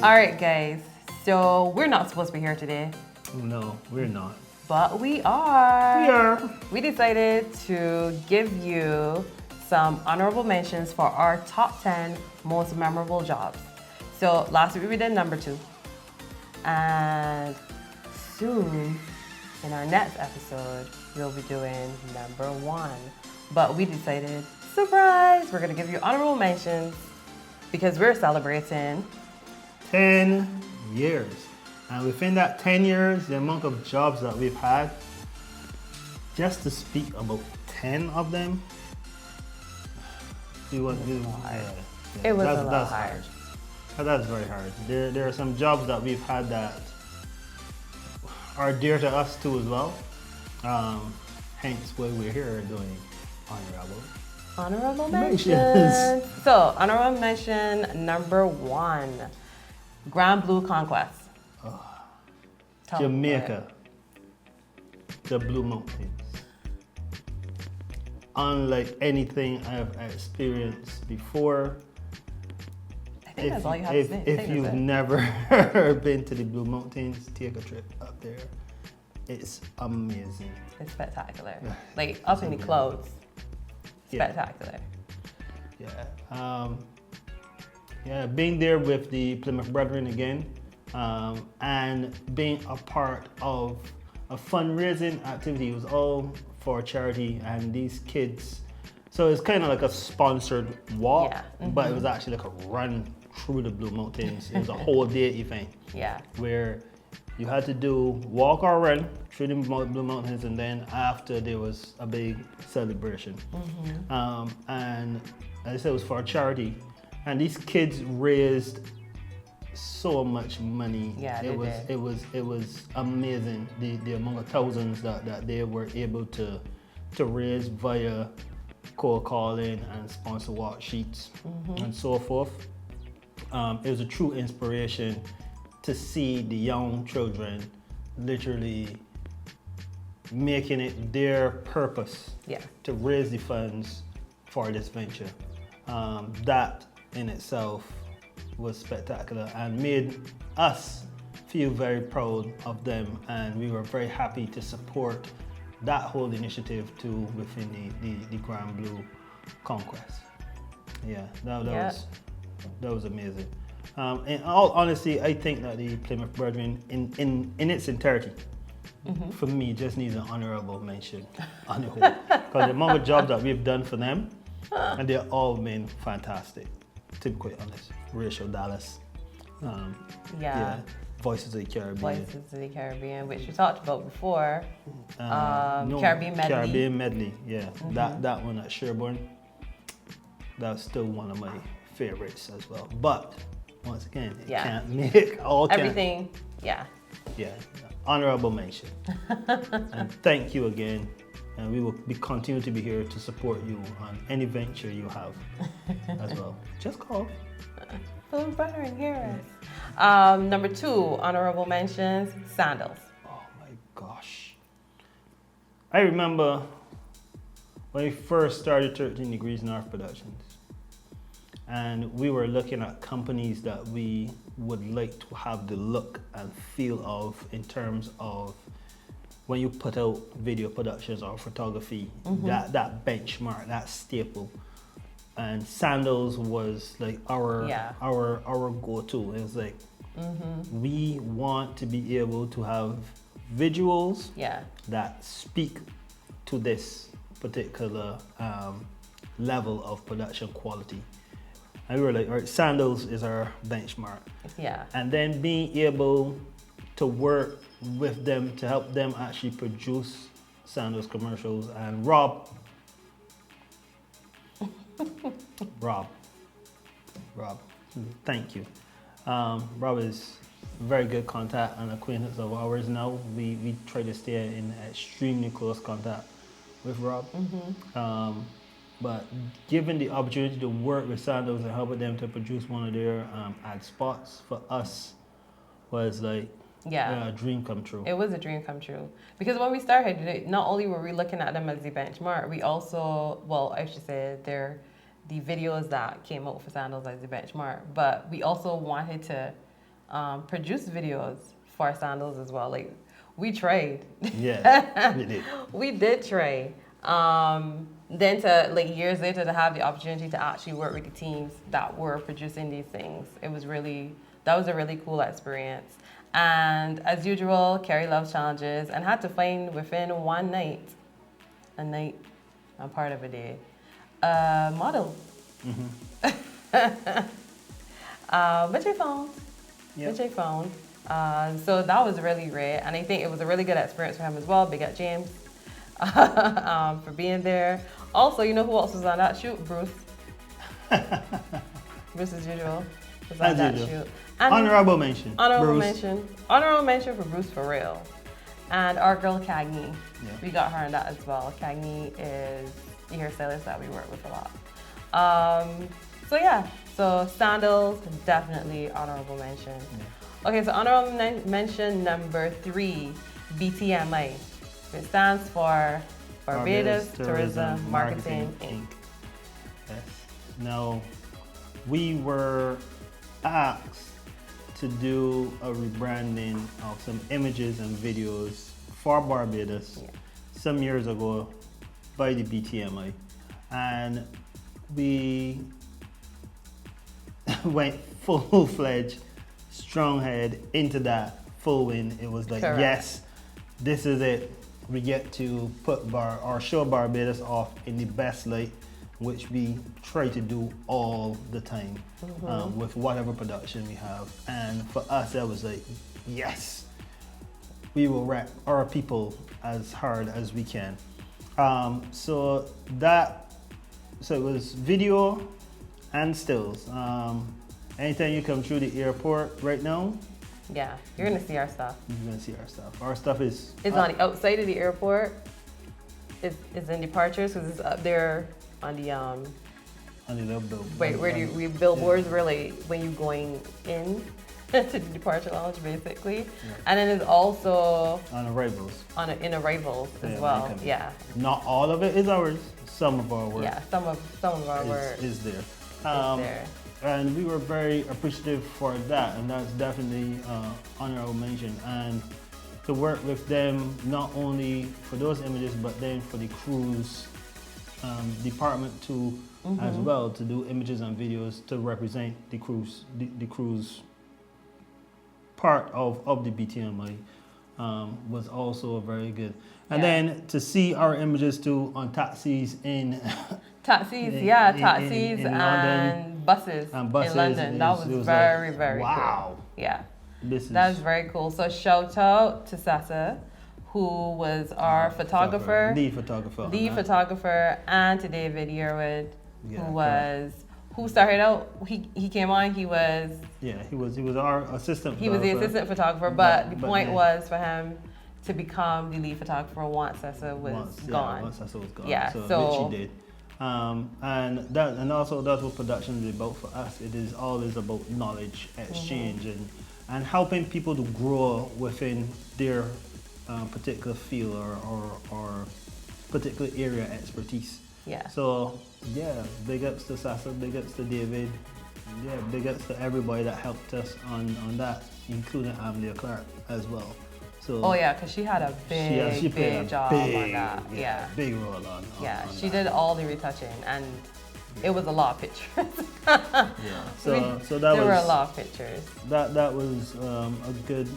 All right, guys. So we're not supposed to be here today, No, we're not. but we are. We are. We decided to give you some honorable mentions for our top 10 most memorable jobs. So last week we did number 2. And soon, in our next episode, we'll be doing number 1. But we decided, surprise, we're gonna give you honorable mentions because we're celebrating 10 years. And within that 10 years, the amount of jobs that we've had, just to speak about 10 of them, It was a little hard. That's very hard. There are some jobs that we've had that are dear to us too as well. Hence why we're here doing Honorable mentions. So, honorable mention number 1, Grand Blue Conquest. Jamaica, the Blue Mountains. Unlike anything I've experienced before. I think that's all you have to say. If you've never been to the Blue Mountains, take a trip up there. It's amazing. It's spectacular. Like up in the clouds. Spectacular. Yeah. Being there with the Plymouth Brethren again, and being a part of a fundraising activity. It was all for charity, and these kids. So it's kind of like a sponsored walk, but it was actually like a run through the Blue Mountains. It was a whole day event. Yeah. Where you had to do walk or run through the Blue Mountains, and then after there was a big celebration. And as I said, it was for a charity, and these kids raised so much money. Yeah, it was amazing the amount of thousands that they were able to raise via cold calling and sponsor walk sheets and so forth. It was a true inspiration to see the young children literally making it their purpose to raise the funds for this venture. That in itself was spectacular and made us feel very proud of them, and we were very happy to support that whole initiative too within the Grand Blue Conquest. Yeah, that was amazing. In all honesty, I think that the Plymouth Brethren in its entirety, for me, just needs an honorable mention on the whole. Because the amount of jobs that we've done for them, and they've all been fantastic, to be quite honest. Rachel Dallas. Voices of the Caribbean. Voices of the Caribbean, which we talked about before. Caribbean Medley. Caribbean Medley, yeah. That one at Sherborne, that's still one of my favorites as well. But once again, it can't make all everything. Yeah. Honorable mention. And thank you again. And we will continue to be here to support you on any venture you have as well. Just call. Little brother in here. Number 2, honorable mentions, Sandals. Oh my gosh. I remember when we first started 13 Degrees North Productions, and we were looking at companies that we would like to have the look and feel of in terms of when you put out video productions or photography, that benchmark, that staple. And Sandals was like our go-to. It was like we want to be able to have visuals that speak to this particular level of production quality. And we were like, all right, Sandals is our benchmark. Yeah. And then being able to work with them to help them actually produce Sandals commercials. And Rob, thank you. Rob is a very good contact and acquaintance of ours now. We try to stay in extremely close contact with Rob. But given the opportunity to work with Sandals and help them to produce one of their ad spots for us was like a dream come true. It was a dream come true. Because when we started, not only were we looking at them as the benchmark, we also, well, I should say they're the videos that came out for Sandals as the benchmark, but we also wanted to produce videos for Sandals as well. Like, we tried. Yeah, we did. We did try. Then to like years later to have the opportunity to actually work with the teams that were producing these things, that was a really cool experience. And as usual, Carrie loves challenges and had to find within one night, and part of a day, a model. Which I found. Yep. Which I found. So that was really great, and I think it was a really good experience for him as well. Big up James for being there. Also, you know who else was on that shoot? Bruce. Bruce, as usual, was on that shoot. And honorable mention. Honorable Bruce. mention. Honorable mention for Bruce for real. And our girl Cagney. Yeah. We got her on that as well. Cagney is the hairstylist that we work with a lot. So yeah. So Sandals, definitely honorable mention. Yeah. Okay, so honorable mention number 3, BTMI. It stands for Barbados Tourism Marketing Inc. Yes. Now, we were asked to do a rebranding of some images and videos for Barbados some years ago by the BTMI, and we went full-fledged, strong head into that full win. It was like, correct. Yes, this is it. We get to put show Barbados off in the best light, which we try to do all the time with whatever production we have. And for us, that was like, yes, we will rep our people as hard as we can. So it was video and stills. Anytime you come through the airport right now, yeah, you're gonna see our stuff. You're gonna see our stuff. Our stuff is on the outside of the airport. It's in departures because it's up there on the little billboard. Wait, where do we billboards really when you're going in to the departure lounge basically, and then it's also on arrivals. In arrivals as well. Yeah. Not all of it is ours. Some of our work. Yeah, some of our work is there. There. And we were very appreciative for that, and that's definitely honorable mention. And to work with them not only for those images, but then for the cruise department too, as well, to do images and videos to represent the cruise, the cruise part of the BTMI was also very good. And then to see our images too on taxis in taxis and buses in London. That was very, very cool. Yeah. That's very cool. So shout out to Sasa, who was our lead photographer, and to David Yearwood, who started out. He came on. He was our assistant. He was the assistant photographer, but the point was for him to become the lead photographer once Sasa was gone. Once Sasa was gone. Yeah, so which he did. And also that's what production is about for us. It is always about knowledge exchange and helping people to grow within their particular field or particular area expertise. Yeah. So big ups to Sasa, big ups to David, big ups to everybody that helped us on that, including Amelia Clark as well. So because she had a big job on that. Yeah, big role on she did all the retouching, and it was a lot of pictures. So there were a lot of pictures. That was a good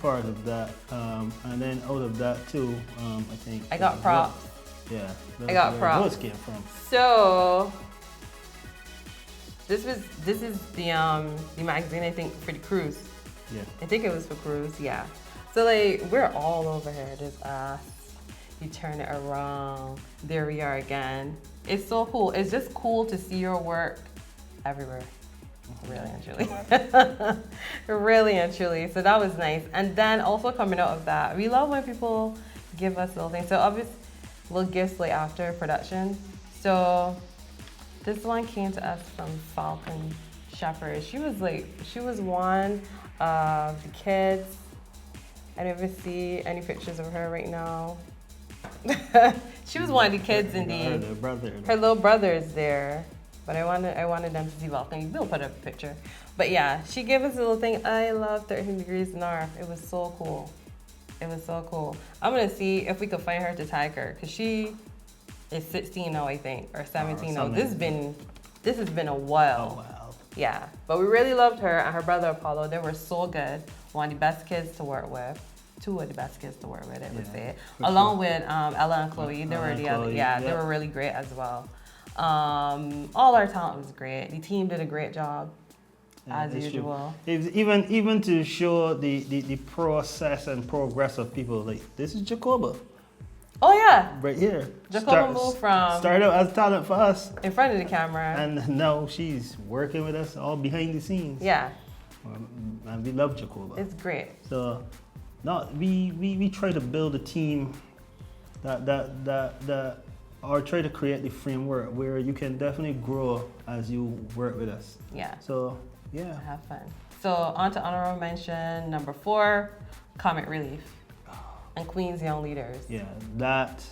part of that, and then out of that too, I think I got props. I got props. Where those came from. So this is the magazine, I think, for the cruise. Yeah. I think it was for cruise. Yeah. So like we're all over here. There's us. You turn it around. There we are again. It's so cool. It's just cool to see your work everywhere. Really and truly. Really and truly. So that was nice. And then also coming out of that, we love when people give us little things. So obviously, little gifts like after production. So this one came to us from Falcon Shepherd. She was one of the kids. I don't even see any pictures of her right now. She was one of the kids in her little brother is there. But I wanted them to see balcony. We'll put up a picture. But yeah, she gave us a little thing. I love 13 degrees north. It was so cool. It was so cool. I'm gonna see if we could find her to tag her, because she is 16 now, I think, or 17 now. This has been a while. Oh, wow. Yeah, but we really loved her and her brother Apollo. They were so good. One of the best kids to work with. Two of the best kids to work with, I would say. Along with Ella and Chloe. They were the other, they were really great as well. All our talent was great. The team did a great job, as usual. Even to show the process and progress of people, like this is Jacoba. Oh yeah, right here. Jacoba moved from started out as talent for us in front of the camera, and now she's working with us all behind the scenes. Yeah, and we love Jacoba. It's great. So, no, we try to build a team that or try to create the framework where you can definitely grow as you work with us. Yeah. So, yeah. Have fun. So, on to honorable mention number 4, Comic Relief and Queen's Young Leaders. Yeah, that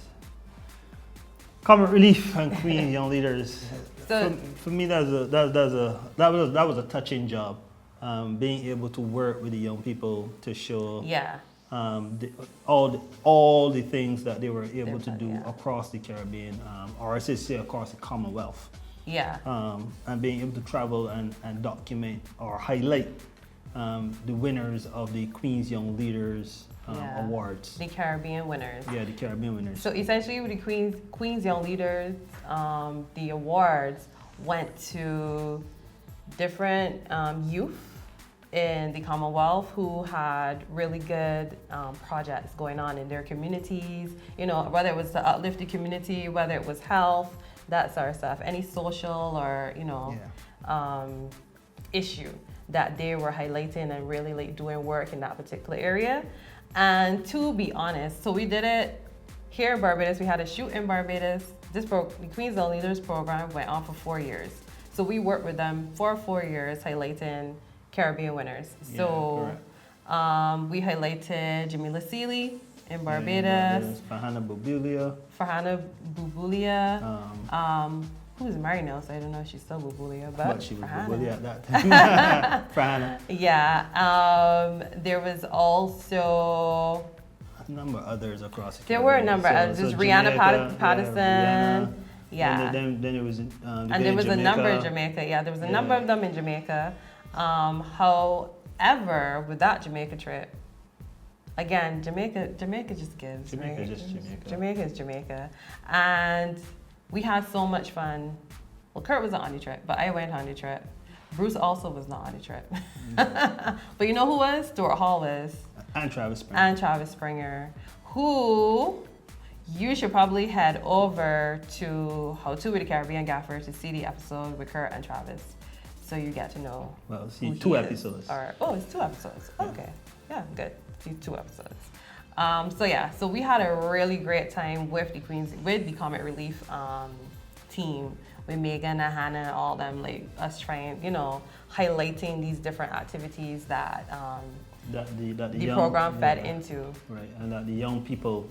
Comic Relief and Queen's Young Leaders. So, for me, that was a touching job. Being able to work with the young people to show all the things that they were able to do across the Caribbean, or I should say across the Commonwealth. Yeah. And being able to travel and document or highlight the winners of the Queen's Young Leaders Awards. The Caribbean winners. Yeah, the Caribbean winners. So essentially with the Queen's Young Leaders, the awards went to different youth in the Commonwealth who had really good projects going on in their communities, you know, whether it was to uplift the community, whether it was health, that sort of stuff, any social or, you know, issue that they were highlighting and really like doing work in that particular area. And to be honest, so we did it here in Barbados. We had a shoot in Barbados. The Queen's Young Leaders program went on for 4 years. So we worked with them for 4 years highlighting Caribbean winners. So we highlighted Jamila Seeley in Barbados. Farhana Bubulia. Who's married now, so I don't know if she's still Bubulia, but she was Bubulia at that time. Farhana. Yeah. There was also a number of others across the Caribbean. There were a number of others. There's Rihanna Patterson. Yeah. Then it was and there was a number in Jamaica. Yeah, there was a number of them in Jamaica. However, with that Jamaica trip, again, Jamaica just gives. Jamaica is just Jamaica. Jamaica is Jamaica. And we had so much fun. Well, Kurt wasn't on the trip, but I went on the trip. Bruce also was not on the trip. But you know who was? Stuart Hall was. And Travis Springer. Who you should probably head over to How To with the Caribbean Gaffer to see the episode with Kurt and Travis. So you get to know. Well, see 2 episodes. It's 2 episodes. Yeah. Okay. Yeah, good. See 2 episodes. So we had a really great time with the Comic Relief team, with Megan and Hannah and all them, like us trying, you know, highlighting these different activities that the program fed into. Right, and that the young people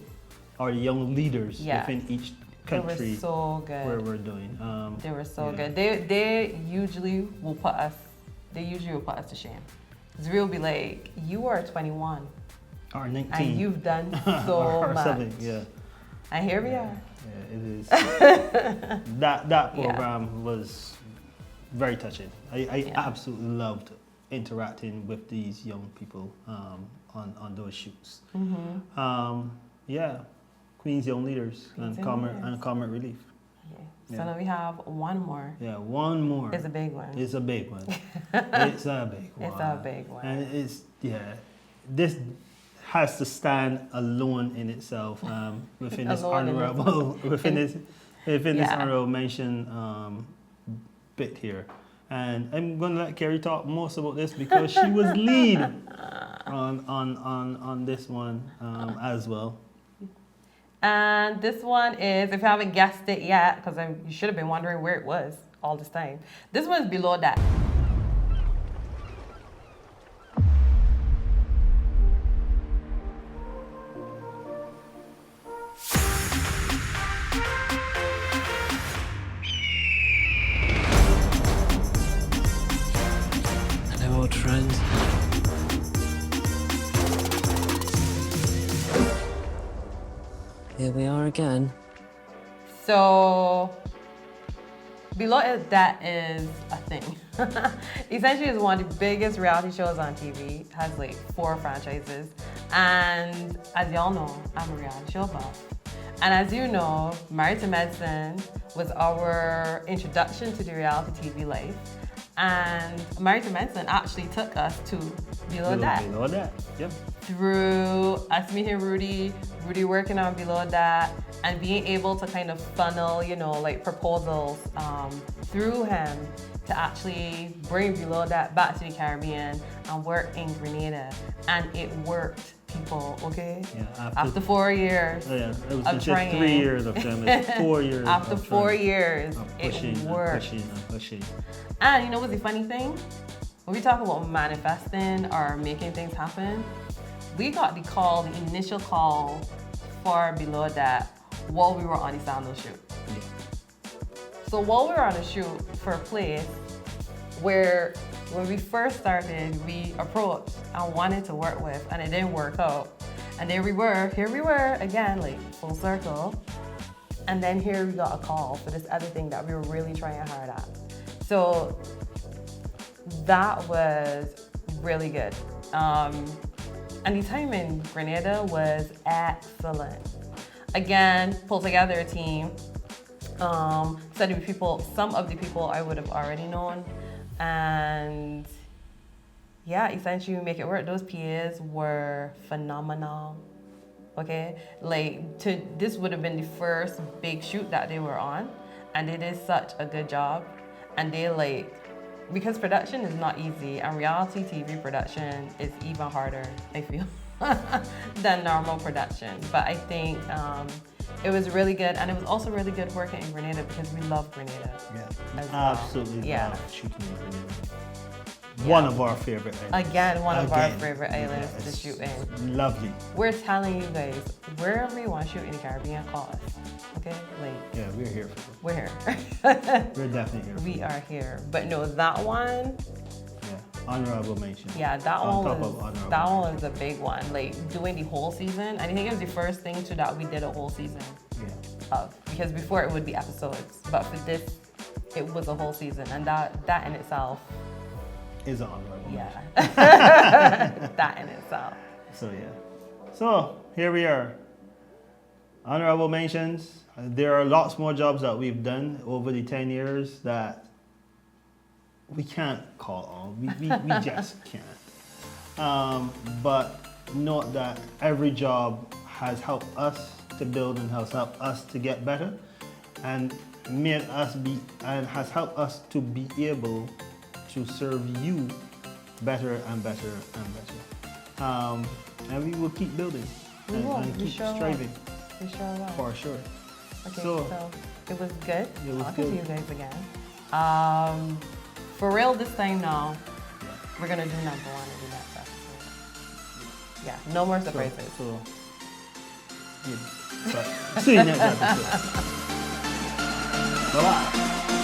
or the young leaders within each country. They were so good. Where we're doing. They were so good. They usually will put us to shame. Because we'll be like, you are 21. Or 19. And you've done so much. 7, yeah. And here we are. Yeah, it is. that program was very touching. I absolutely loved interacting with these young people on those shoots. Mm-hmm. Queen's Young Leaders and Comic Relief. Okay. So now we have one more. Yeah, one more. It's a big one. It's a big one. It's a big one. It's a big one. And this has to stand alone in itself within this honorable this honorable mention bit here. And I'm gonna let Carrie talk most about this because she was lead on this one as well. And this one is, if you haven't guessed it yet, because you should have been wondering where it was all this time. This one's below that. Here we are again. So, Below That is a thing. Essentially, it's one of the biggest reality shows on TV. It has like 4 franchises. And as y'all know, I'm a reality show buff. And as you know, Married to Medicine was our introduction to the reality TV life. And Married to Medicine actually took us to Below That. Below That, yep. Through us meeting Rudy working on Below That, and being able to kind of funnel, like proposals through him to actually bring Below That back to the Caribbean and work in Grenada. And it worked, people, okay? Yeah, after 4 years it was of just training. 3 years of filming, it's 4 years After of 4 training. years, Pushing, it worked. pushing. And you know what's the funny thing? When we talk about manifesting or making things happen, we got the initial call for Below That while we were on the Sandals shoot. Yeah. So while we were on a shoot for a place where when we first started, we approached and wanted to work with, and it didn't work out. And here we were again, like full circle. And then here we got a call for this other thing that we were really trying hard at. So that was really good. And the time in Grenada was excellent. Again, pulled together a team. Some of the people I would have already known. And yeah, essentially we make it work. Those PAs were phenomenal. Okay, this would have been the first big shoot that they were on, and they did such a good job. And they because production is not easy, and reality TV production is even harder, I feel, than normal production. But I think it was really good, and it was also really good working in Grenada because we love Grenada. Yeah, as well. absolutely. Yeah. Love shooting in Grenada. Yeah. One of our favorite islands. Again, one of our favorite islands Yeah, to it's shoot in. Lovely. We're telling you guys, wherever you want to shoot in the Caribbean, call us. Okay? Yeah, we're here for you. We're here. We're definitely here for you. We are here. But no, that one, Yeah, honorable mention. yeah, that On one top of was honorable a big one. Doing the whole season. I think it was the first thing too that we did a whole season Yeah. of. Because before it would be episodes. But for this, it was a whole season. And that in itself, Is an honorable mention. yeah. That in itself. So yeah. So here we are. Honorable mentions. There are lots more jobs that we've done over the 10 years that we can't call on. We just can't. But note that every job has helped us to build and has helped us to get better, and has helped us to be able to serve you better and better and better. And we will keep building and keep striving. We sure will. For sure. Okay, So so it was good it was talking to good. you guys again. For real this time now, we're gonna do number 1 and do next episode. Yeah, no more surprises. So yeah. But see you next episode. Bye bye.